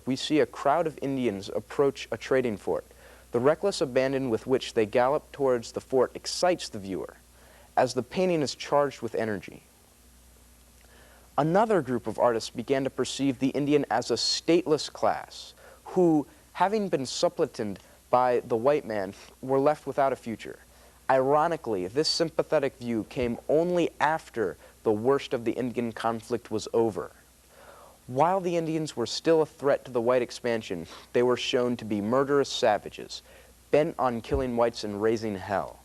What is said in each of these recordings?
we see a crowd of Indians approach a trading fort. The reckless abandon with which they gallop towards the fort excites the viewer, as the painting is charged with energy. Another group of artists began to perceive the Indian as a stateless class, who, having been supplanted by the white man, were left without a future. Ironically, this sympathetic view came only after the worst of the Indian conflict was over. While the Indians were still a threat to the white expansion, they were shown to be murderous savages, bent on killing whites and raising hell.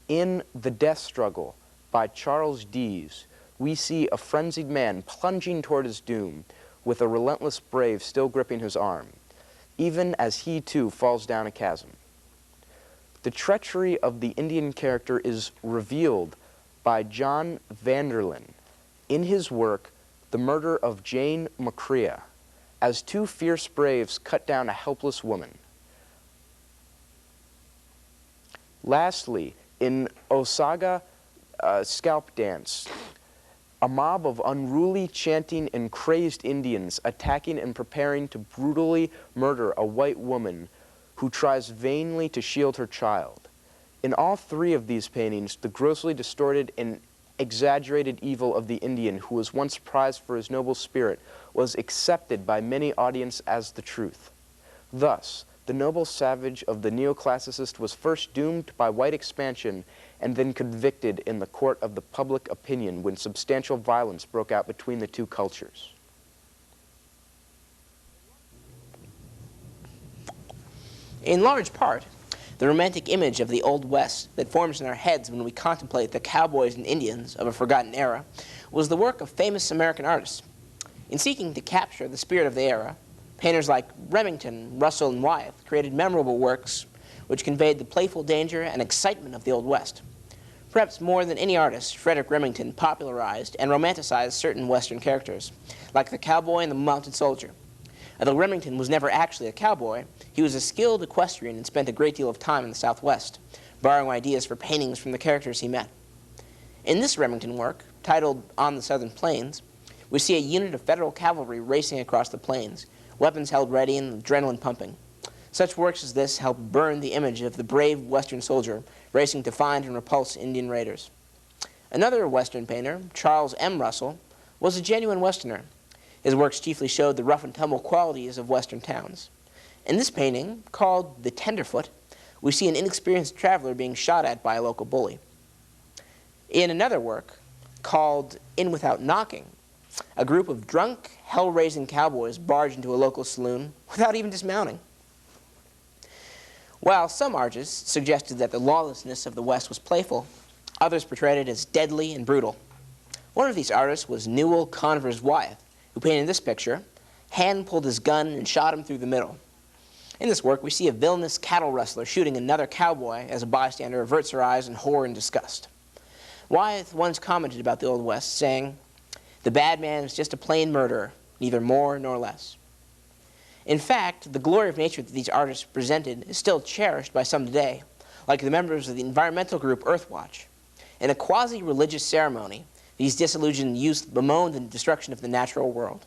In The Death Struggle by Charles Dease, we see a frenzied man plunging toward his doom, with a relentless brave still gripping his arm, even as he too falls down a chasm. The treachery of the Indian character is revealed by John Vanderlyn in his work The Murder of Jane Macrea, as two fierce braves cut down a helpless woman. Lastly, in Osage Scalp Dance, a mob of unruly, chanting, and crazed Indians attacking and preparing to brutally murder a white woman who tries vainly to shield her child. In all three of these paintings, the grossly distorted and exaggerated evil of the Indian, who was once prized for his noble spirit, was accepted by many audiences as the truth. Thus, the noble savage of the neoclassicist was first doomed by white expansion and then convicted in the court of the public opinion when substantial violence broke out between the two cultures. In large part, the romantic image of the Old West that forms in our heads when we contemplate the cowboys and Indians of a forgotten era was the work of famous American artists. In seeking to capture the spirit of the era, painters like Remington, Russell, and Wyeth created memorable works which conveyed the playful danger and excitement of the Old West. Perhaps more than any artist, Frederick Remington popularized and romanticized certain Western characters, like the cowboy and the mounted soldier. Although Remington was never actually a cowboy, he was a skilled equestrian and spent a great deal of time in the Southwest, borrowing ideas for paintings from the characters he met. In this Remington work, titled On the Southern Plains, we see a unit of federal cavalry racing across the plains, weapons held ready and adrenaline pumping. Such works as this help burn the image of the brave Western soldier racing to find and repulse Indian raiders. Another Western painter, Charles M. Russell, was a genuine Westerner. His works chiefly showed the rough-and-tumble qualities of Western towns. In this painting, called The Tenderfoot, we see an inexperienced traveler being shot at by a local bully. In another work, called In Without Knocking, a group of drunk, hell-raising cowboys barge into a local saloon without even dismounting. While some artists suggested that the lawlessness of the West was playful, others portrayed it as deadly and brutal. One of these artists was Newell Convers Wyeth, who painted this picture, Hand pulled his gun and shot him through the middle. In this work, we see a villainous cattle rustler shooting another cowboy as a bystander averts her eyes in horror and disgust. Wyeth once commented about the Old West, saying, "The bad man is just a plain murderer, neither more nor less." In fact, the glory of nature that these artists presented is still cherished by some today, like the members of the environmental group Earthwatch. In a quasi-religious ceremony, these disillusioned youths bemoaned the destruction of the natural world.